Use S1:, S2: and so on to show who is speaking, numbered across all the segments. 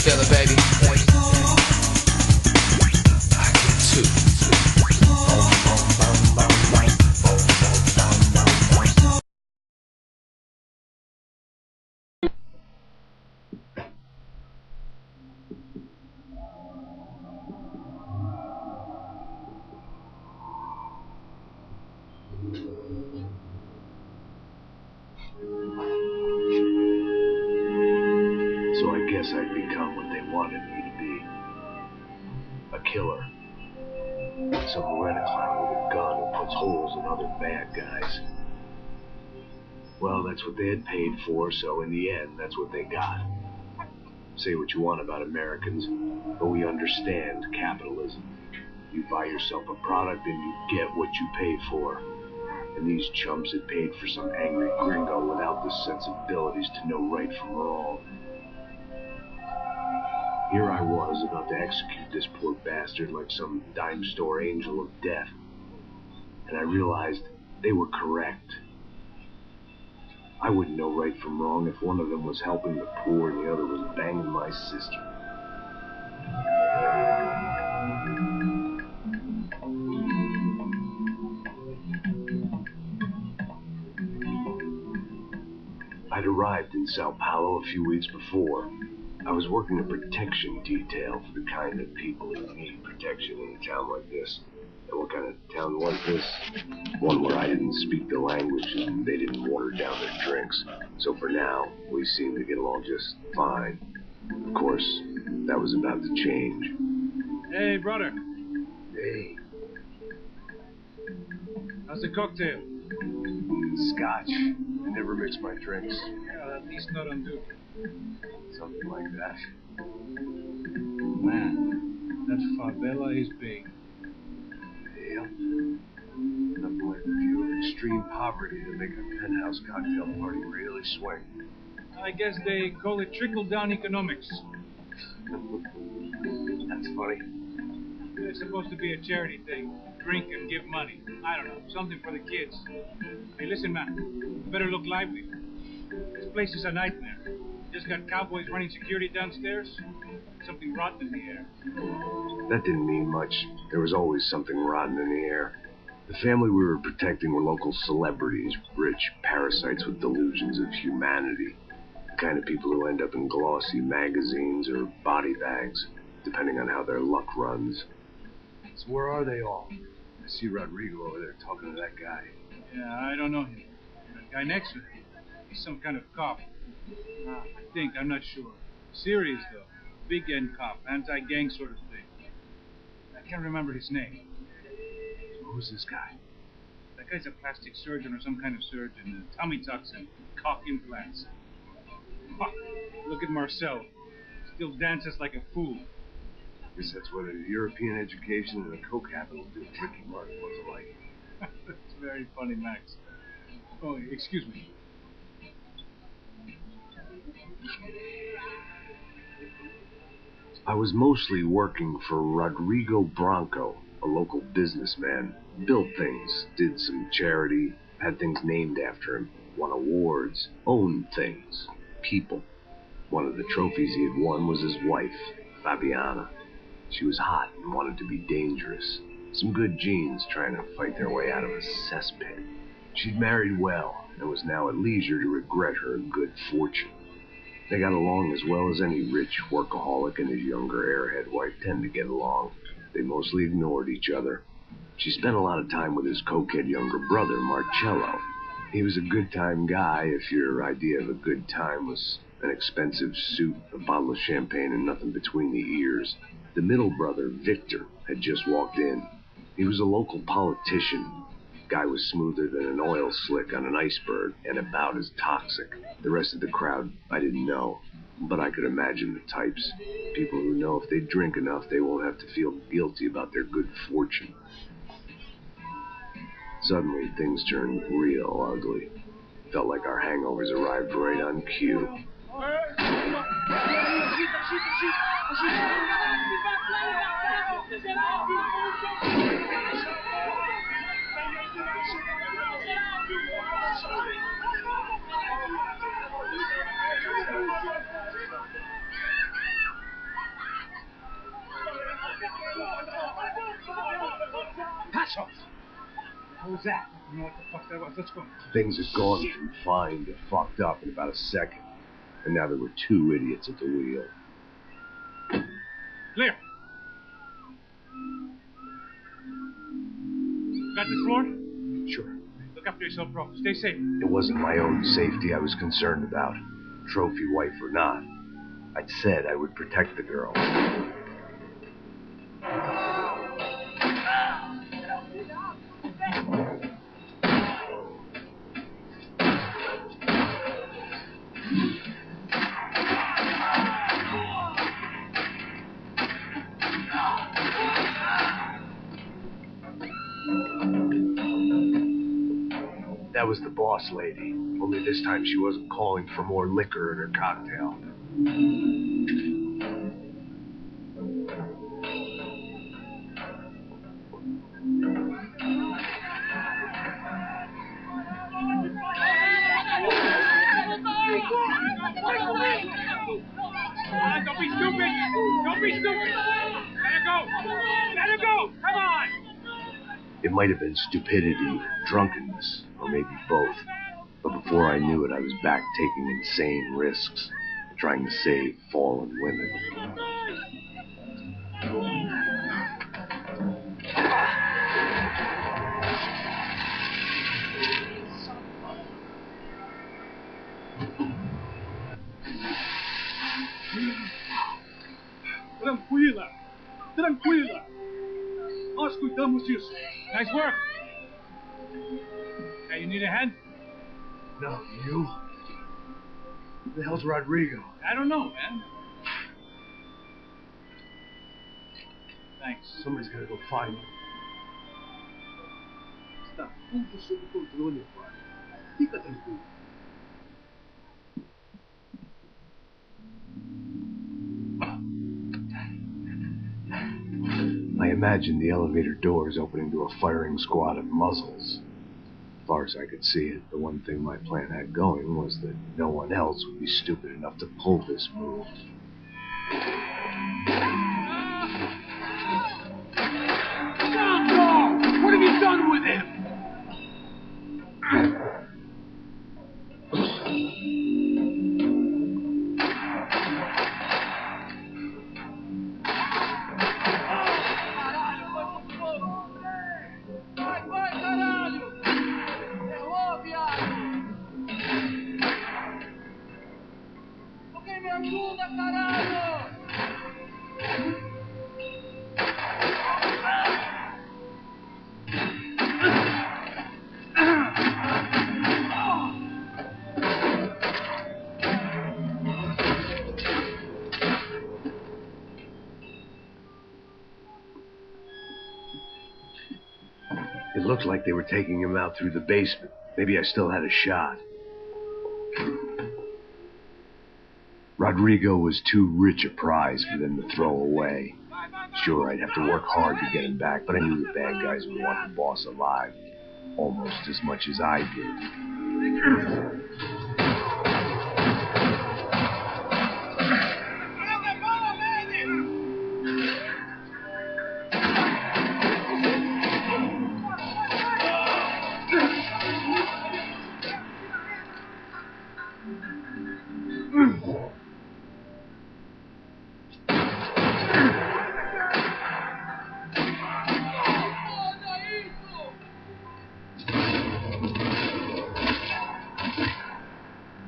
S1: feel it, baby? I get too.
S2: So I guess I'd become what they wanted me to be. A killer. Some rent-a-clown with a gun who puts holes in other bad guys. Well, that's what they had paid for, so in the end, that's what they got. Say what you want about Americans, but we understand capitalism. You buy yourself a product and you get what you pay for. And these chumps had paid for some angry gringo without the sensibilities to know right from wrong. Here I was, about to execute this poor bastard like some dime store angel of death. And I realized they were correct. I wouldn't know right from wrong if one of them was helping the poor and the other was banging my sister. I'd arrived in Sao Paulo a few weeks before. I was working a protection detail for the kind of people who need protection in a town like this. And what kind of town was this? One where I didn't speak the language and they didn't water down their drinks. So for now, we seemed to get along just fine. Of course, that was about to change.
S3: Hey, brother.
S2: Hey,
S3: How's the cocktail?
S2: Scotch. I never mix my drinks.
S3: Yeah, at least not on duty.
S2: Something like that.
S3: Man, that favela is big.
S2: Yeah. Nothing like a view of extreme poverty to make a penthouse cocktail party really swing.
S3: I guess they call it trickle-down economics.
S2: That's funny.
S3: It's supposed to be a charity thing. Drink and give money. I don't know, something for the kids. Hey, listen, man, you better look lively. This place is a nightmare. Just got cowboys running security downstairs. Something rotten in the air.
S2: That didn't mean much. There was always something rotten in the air. The family we were protecting were local celebrities, rich parasites with delusions of humanity. The kind of people who end up in glossy magazines or body bags, depending on how their luck runs. So where are they all? I see Rodrigo over there talking to that guy.
S3: Yeah, I don't know him. That guy next to him. He's some kind of cop. I think, I'm not sure. Serious, though. Big end cop, anti-gang sort of thing. I can't remember his name.
S2: So who's this guy?
S3: That guy's a plastic surgeon or some kind of surgeon. Tummy tucks and cock implants. Fuck. Look at Marcel. Still dances like a fool.
S2: Guess that's what a European education and a coke habit will do to Ricky Martin, wasn't like.
S3: That's very funny, Max. Oh, excuse me.
S2: I was mostly working for Rodrigo Branco, a local businessman. Built things, did some charity, had things named after him, won awards, owned things, people. One of the trophies he had won was his wife, Fabiana. She was hot and wanted to be dangerous. Some good genes trying to fight their way out of a cesspit. She'd married well and was now at leisure to regret her good fortune. They got along as well as any rich workaholic and his younger airhead wife tend to get along. They mostly ignored each other. She spent a lot of time with his cokehead younger brother, Marcello. He was a good-time guy if your idea of a good time was an expensive suit, a bottle of champagne, and nothing between the ears. The middle brother, Victor, had just walked in. He was a local politician. Guy was smoother than an oil slick on an iceberg and about as toxic. The rest of the crowd I didn't know, but I could imagine the types. People who know if they drink enough, they won't have to feel guilty about their good fortune. Suddenly, things turned real ugly. Felt like our hangovers arrived right on cue.
S3: What was that? You know what the fuck that was? Let's go.
S2: Things had gone from fine to fucked up in about a second. And now there were two idiots at the wheel.
S3: Clear. Got the floor?
S2: Sure.
S3: Look after yourself, bro. Stay safe.
S2: It wasn't my own safety I was concerned about. Trophy wife or not. I'd said I would protect the girl. That was the boss lady. Only this time she wasn't calling for more liquor in her cocktail.
S3: Don't be stupid! Don't be stupid! Let her go! Let her go! Come on!
S2: It might have been stupidity, drunkenness, or maybe both. But before I knew it, I was back taking insane risks, trying to save fallen women.
S3: Tranquila! Tranquila! Nós cuidamos disso. Nice work! Hey, you need a hand?
S2: No, you? Who the hell's Rodrigo?
S3: I don't know, man. Thanks.
S2: Somebody's gotta go find him.
S4: Está tudo sob controle, pai. Fica tranquilo.
S2: I imagined the elevator doors opening to a firing squad of muzzles. As far as I could see it, the one thing my plan had going was that no one else would be stupid enough to pull this move.
S4: No! What have you done with him?
S2: It looked like they were taking him out through the basement. Maybe I still had a shot. Rodrigo was too rich a prize for them to throw away. Sure, I'd have to work hard to get him back, but I knew the bad guys would want the boss alive. Almost as much as I did.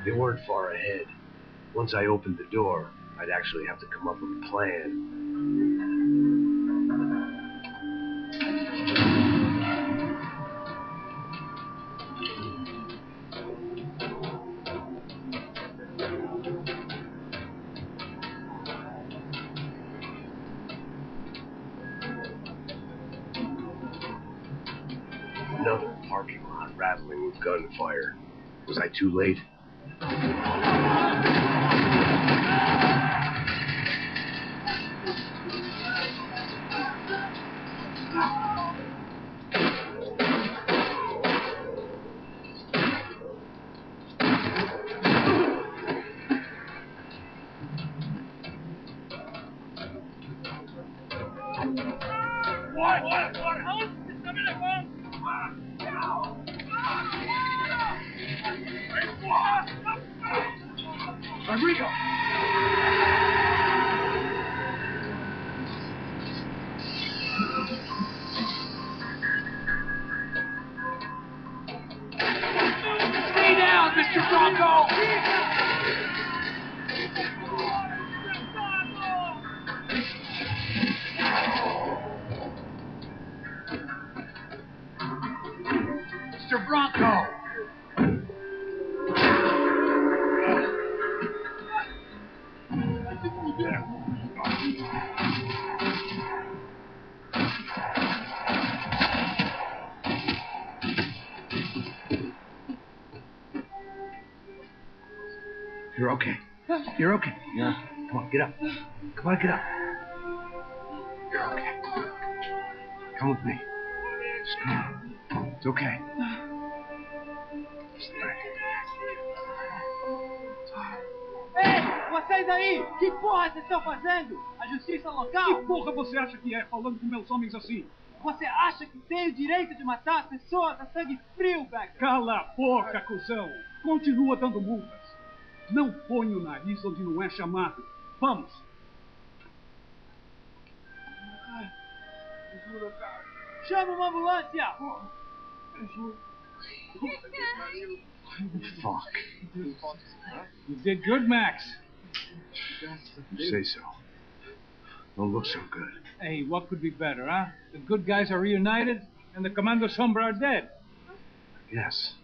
S2: They weren't far ahead. Once I opened the door, I'd actually have to come up with a plan. Another parking lot rattling with gunfire. Was I too late?
S3: What? Rodrigo! Stay down, Mr. Bronco! Mr. Bronco!
S2: You're okay. You're okay. Yeah. Come on, get up. Come on, get up. You're okay. Come with me. Just come on. It's okay.
S4: Ei, vocês aí! Que porra vocês estão fazendo? A justiça local?
S3: Que porra você acha que é, falando com meus homens assim?
S4: Você acha que tem o direito de matar as pessoas a sangue frio, Becker?
S3: Cala a boca, cuzão! Continua dando multas. Não põe o nariz onde não é chamado. Vamos!
S4: Chama uma ambulância!
S2: Fuck.
S3: You did good, Max.
S2: You say so. Don't look so good.
S3: Hey, what could be better, huh? The good guys are reunited, and the Commando Sombra are dead.
S2: Yes.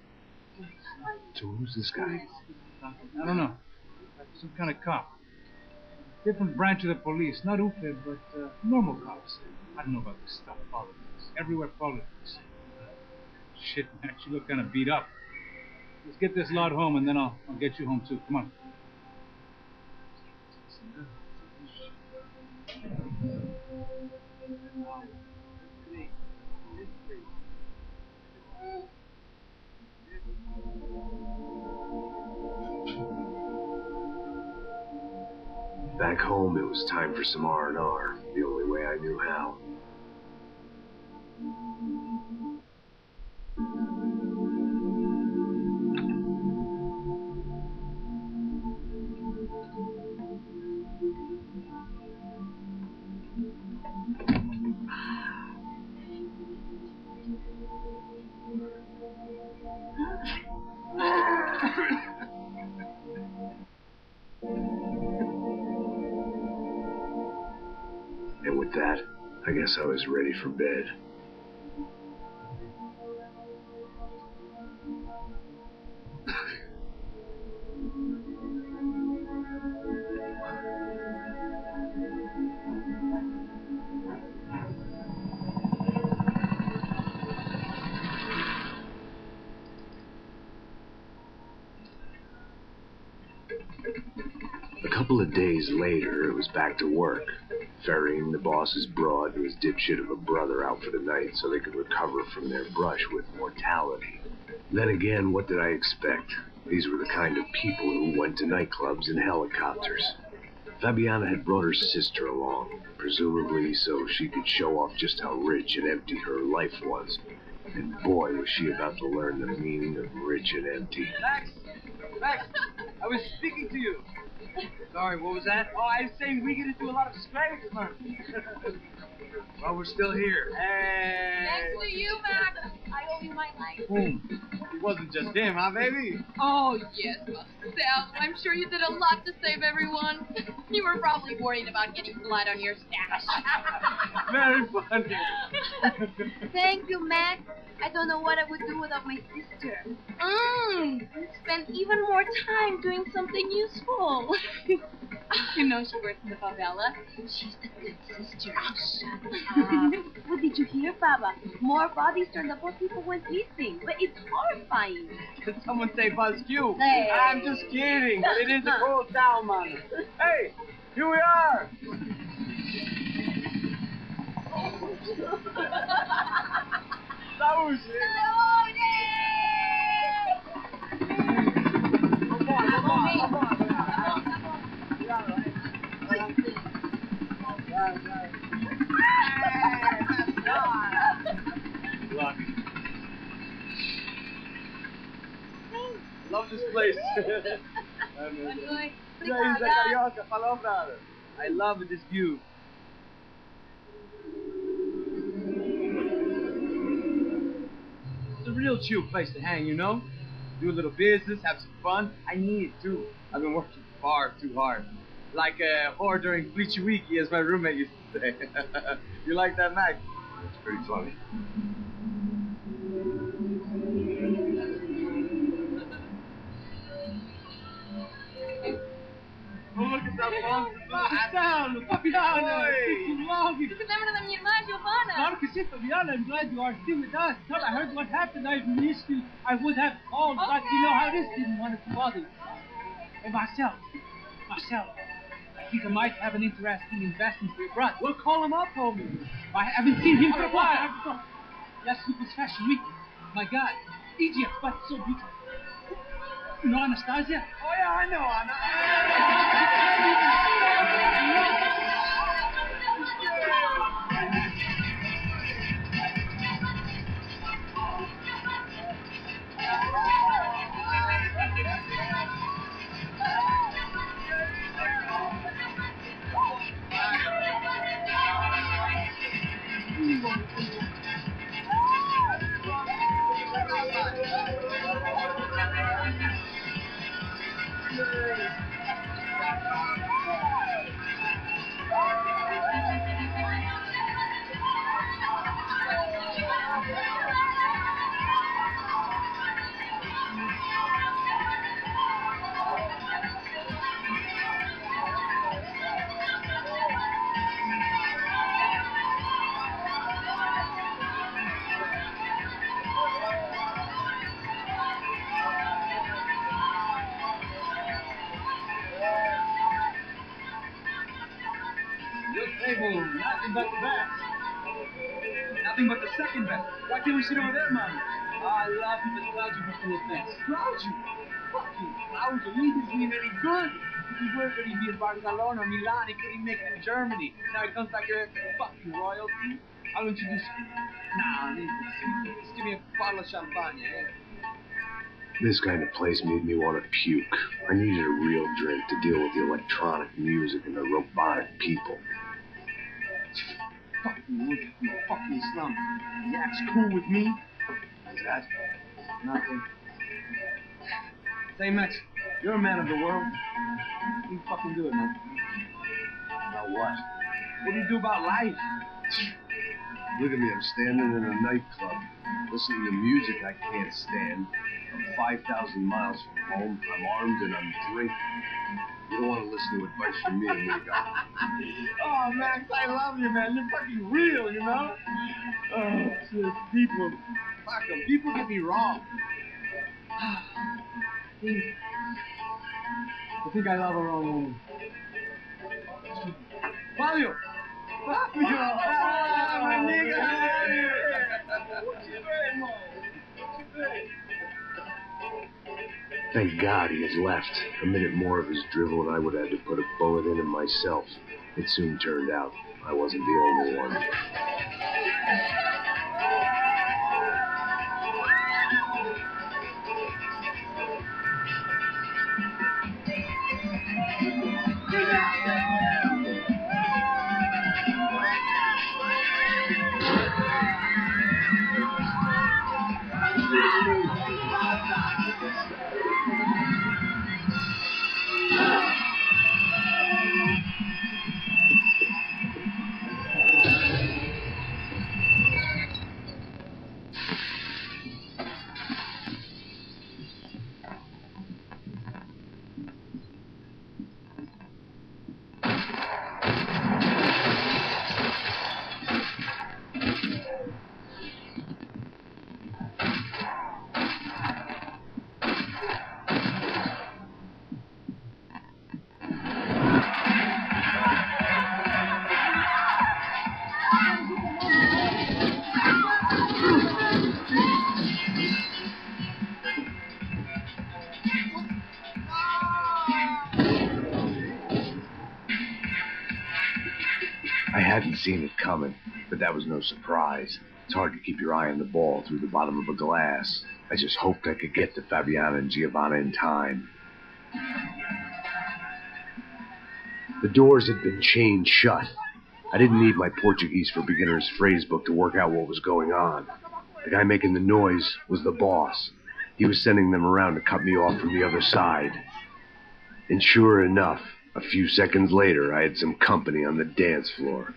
S2: So who's this guy?
S3: I don't know. Some kind of cop. Different branch of the police. Not UFE, but normal cops. I don't know about this stuff. Politics. Everywhere politics. Shit, Max, you look kind of beat up. Let's get this lot home, and then I'll get you home, too. Come on.
S2: Back home, it was time for some R&R, the only way I knew how. And with that, I guess I was ready for bed. A couple of days later, it was back to work, ferrying the boss's broad and his dipshit of a brother out for the night so they could recover from their brush with mortality. Then again, what did I expect? These were the kind of people who went to nightclubs in helicopters. Fabiana had brought her sister along, presumably so she could show off just how rich and empty her life was. And boy, was she about to learn the meaning of rich and empty.
S4: Max! Max! I was speaking to you. Sorry, what was that? Oh, I was saying we get into a lot of scrapes, man.
S2: Well, we're still here.
S4: Hey!
S5: Thanks to you, Max. I owe you my life.
S4: It wasn't just him, huh, baby?
S5: Oh, yes, Marcel. I'm sure you did a lot to save everyone. You were probably worried about getting blood on your stash.
S4: Very funny.
S5: Thank you, Max. I don't know what I would do without my sister. Spend even more time doing something useful. You know she works in the favela. She's the good sister. Oh, shut up. What did you hear, Baba? More bodies turned up while people went missing. But it's horrifying.
S4: Did someone say Buzz Q?
S5: Hey.
S4: I'm just kidding. But it is a cool town, man. Hey, here we are. Saúde. Love this place. I love this view. It's a real chill place to hang, you know? Do a little business, have some fun. I need it too. I've been working far too hard. Like a whore during Fleechy Weeky, as my roommate used to say. You like that, Max?
S2: It's pretty funny.
S4: Oh, look at that long. Down, Fabiana!
S5: You remember the Myanmar, Giovanna?
S3: Claro que sim, Fabiana. I'm glad you are still with us. Till I heard what happened, I missed you. I would have called, but you know how it is. Didn't want to bother you. Hey, Marcel, I think I might have an interesting investment for your brother.
S4: Well, call him up, homie.
S3: I haven't seen him for a while. Last week was Fashion Week. My God, Egypt, but so beautiful. You know Anastasia?
S4: Oh, yeah, I know,
S3: Nothing but the best. Nothing but the second best. Why can't we sit over there, man? I love you, but Claudio was full of best. Claudio? Fucking Claudio, he didn't mean any good. He worked when he be in Barcelona, Milan, he couldn't make it in Germany. Now he comes back here as fucking royalty. I'll introduce you. Nah, just give me a bottle of champagne, eh?
S2: This kind of place made me want to puke. I needed a real drink to deal with the electronic music and the robotic people.
S3: Fucking look at you, fucking slum. That's cool with me.
S4: What's that? Nothing. Say, Max, you're a man of the world. You fucking do it, man.
S2: About what?
S4: What do you do about life?
S2: Look at me, I'm standing in a nightclub, listening to music I can't stand. I'm 5,000 miles from home, I'm armed and I'm drinking. You don't want to listen to advice from me, amigo.
S4: Oh, Max, I love you, man. You're fucking real, you know? Oh, shit. People. Fuck them. People get me wrong. I think I love a wrong woman. Fabio! Fabio! Ah, my nigga!
S2: Thank God he has left. A minute more of his drivel and I would have had to put a bullet in him myself. It soon turned out I wasn't the only one. I hadn't seen it coming, but that was no surprise. It's hard to keep your eye on the ball through the bottom of a glass. I just hoped I could get to Fabiana and Giovanna in time. The doors had been chained shut. I didn't need my Portuguese for Beginners phrase book to work out what was going on. The guy making the noise was the boss. He was sending them around to cut me off from the other side. And sure enough, a few seconds later, I had some company on the dance floor.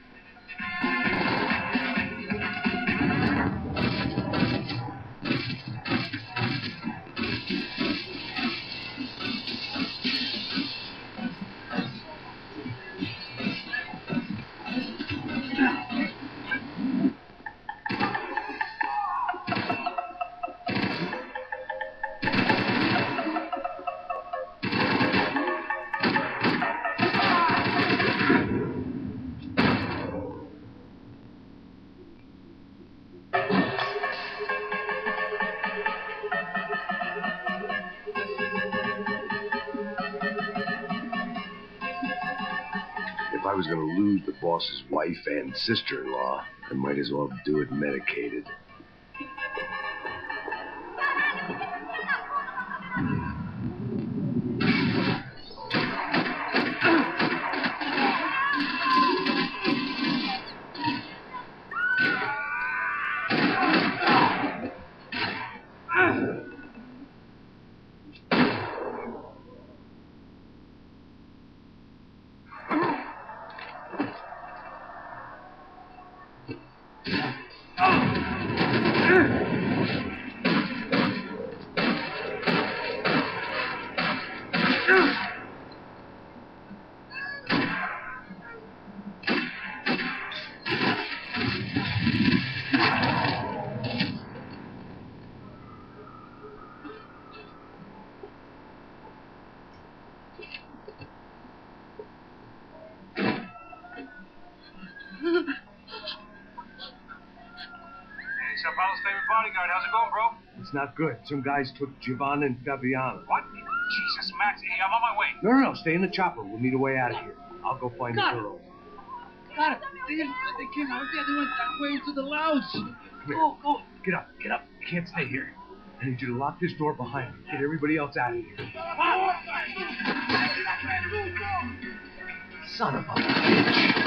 S2: If I was going to lose the boss's wife and sister-in-law, I might as well do it medicated.
S3: Sao Paulo's favorite bodyguard. How's it going, bro?
S2: It's not good. Some guys took Giovanna and Fabiana.
S3: What? Jesus, Max. Hey, I'm on my way.
S2: No, stay in the chopper. We'll need a way out of here. I'll go find the girls.
S4: God, they came out there. They went that way into the lounge.
S2: Come here. Go. Get up. You can't stay here. I need you to lock this door behind you. Get everybody else out of here. Son of a bitch.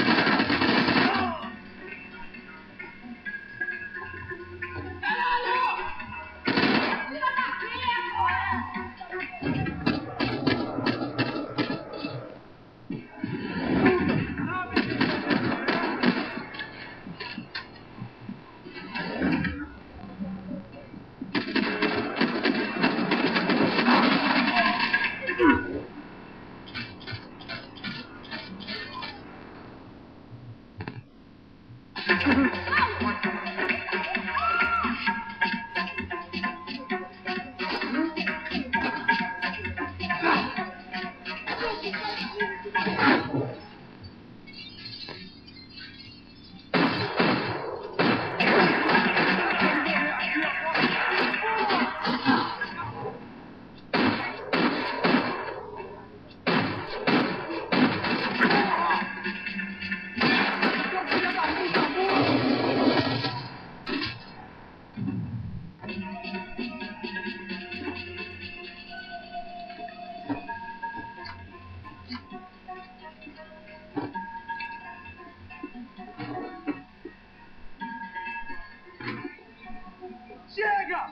S4: Chega!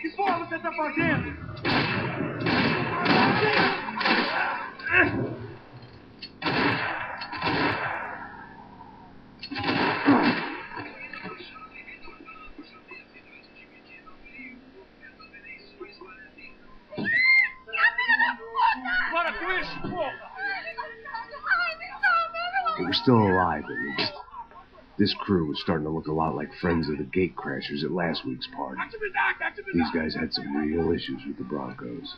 S4: Que porra você tá fazendo?
S3: Bora, Chris! Porra!
S2: They were still alive, at least. This crew was starting to look a lot like friends of the gatecrashers at last week's party. These guys had some real issues with the Broncos.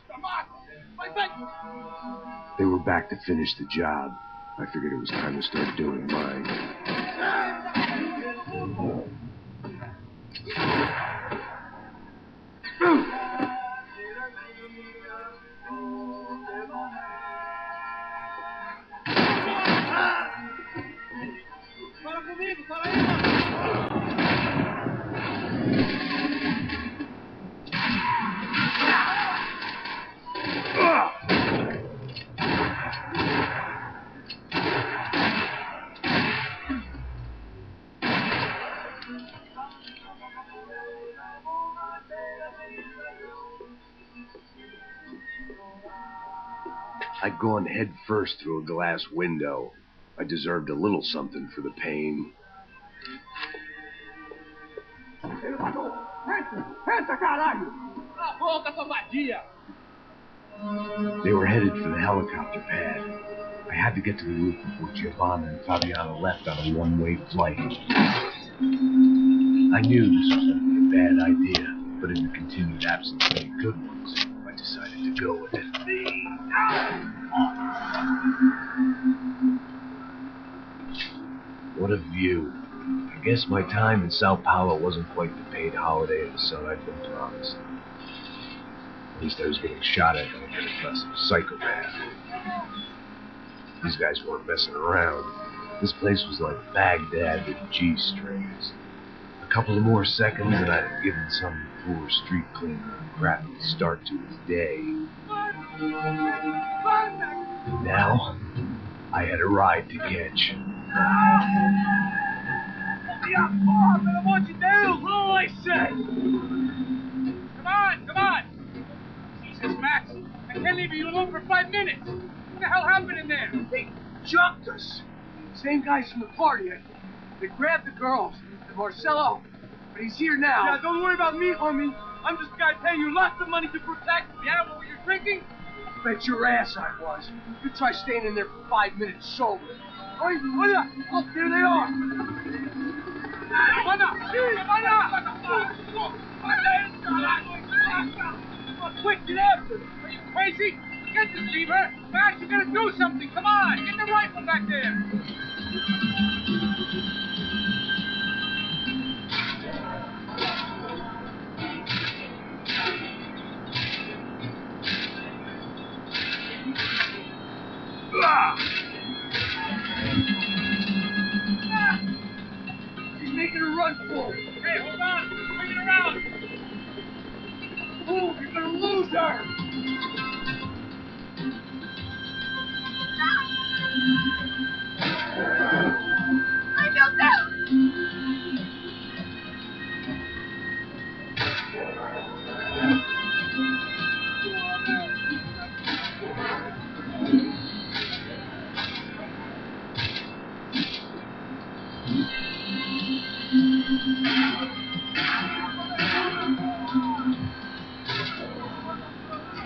S2: They were back to finish the job. I figured it was time to start doing mine.
S4: Fala comigo, fala aí, mano.
S2: I'd gone head first through a glass window. I deserved a little something for the pain. They were headed for the helicopter pad. I had to get to the roof before Giovanna and Fabiana left on a one-way flight. I knew this was going to be a bad idea, but in the continued absence of any good ones, I decided to go with it. What a view. I guess my time in Sao Paulo wasn't quite the paid holiday of the sun I'd been promised. At least I was getting shot at by a aggressive psychopath. These guys weren't messing around. This place was like Baghdad with G-strings. A couple of more seconds and I'd have given some poor street cleaner a crappy start to his day. And now, I had a ride to catch.
S3: What you do? Oh, I say! Come on! Jesus, Max, I can't leave you alone for 5 minutes. What the hell happened in there?
S4: They jumped us. Same guys from the party, I think. They grabbed the girls and Marcelo, but he's here now.
S3: Yeah, don't worry about me, homie. I'm just a guy paying you lots of money to protect me. Yeah, what were you drinking?
S4: Bet your ass I was. You try staying in there for 5 minutes sober. Oh, look, there they are.
S3: Quick, get after them. Are you crazy? Get this lever. Max, you gotta do something. Come on, get the rifle back there.
S4: He's making a run for it.
S3: Hey, hold on. Bring it around.
S4: Move, you're gonna lose her.
S5: I feel down.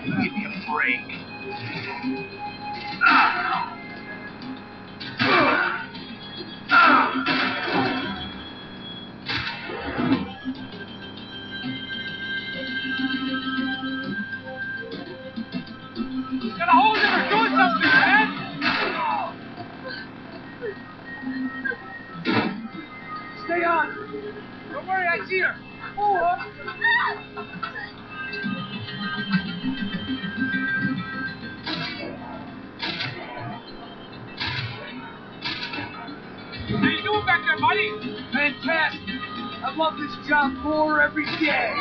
S2: Give me a break.
S3: Gotta hold him or do something, man.
S4: Stay on.
S3: Don't worry, I see her. How you doing back there, buddy?
S4: Fantastic. I love this job more every day.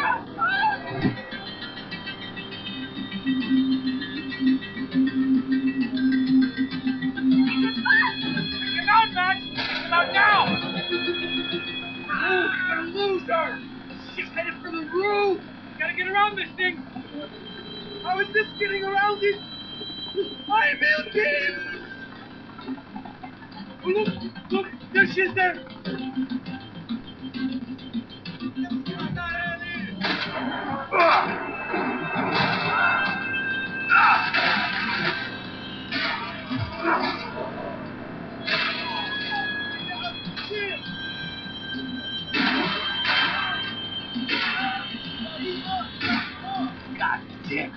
S3: Get out, Max! Get out now!
S4: Move, you're gonna lose her. She's headed for the roof.
S3: Gotta get around this thing!
S4: How is this getting around it? I'm Milton! Look, there she is there. God damn.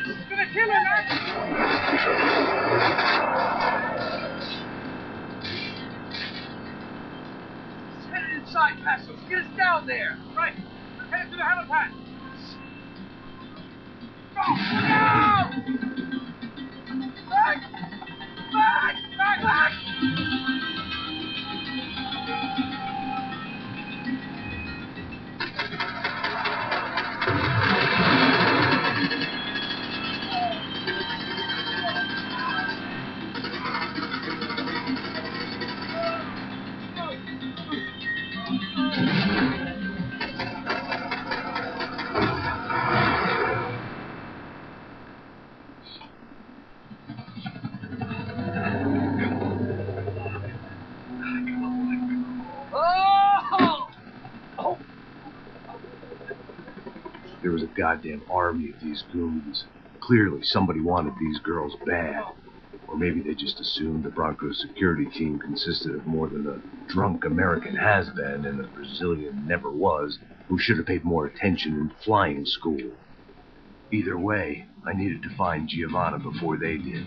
S3: It's gonna kill her, Max!
S4: It's headed inside, Passos. Get us down there.
S3: Right. Head to the helipad. Go!
S4: Back!
S2: there was a goddamn army of these goons. Clearly, somebody wanted these girls bad. Or maybe they just assumed the Broncos security team consisted of more than a drunk American has-been and a Brazilian never was who should have paid more attention in flying school. Either way, I needed to find Giovanna before they did.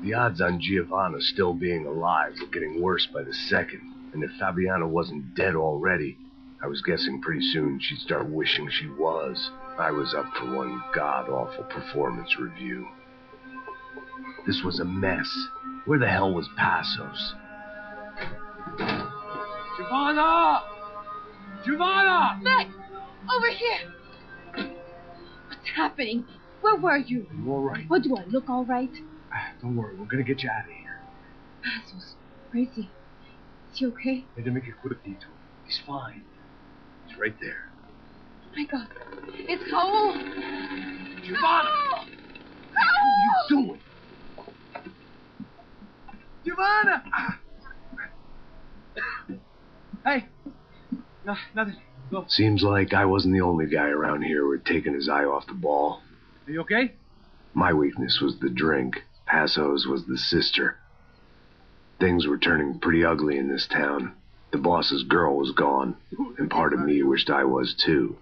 S2: The odds on Giovanna still being alive were getting worse by the second, and if Fabiana wasn't dead already, I was guessing pretty soon she'd start wishing she was. I was up for one god-awful performance review. This was a mess. Where the hell was Passos?
S4: Giovanna! Giovanna!
S5: Max! Over here! What's happening? Where were you?
S4: You all right?
S5: What, do I look all right?
S4: Don't worry, we're gonna get you out of here.
S5: Passos, where is he? Is he okay?
S4: Need to make a quick detour. He's fine. He's right there.
S5: My God. It's Raul!
S4: Giovanna!
S5: Raul!
S4: What are you doing? Giovanna! Hey! No, nothing. Go.
S2: Seems like I wasn't the only guy around here who had taken his eye off the ball.
S4: Are you okay?
S2: My weakness was the drink. Passos was the sister. Things were turning pretty ugly in this town. The boss's girl was gone, and part of me wished I was too.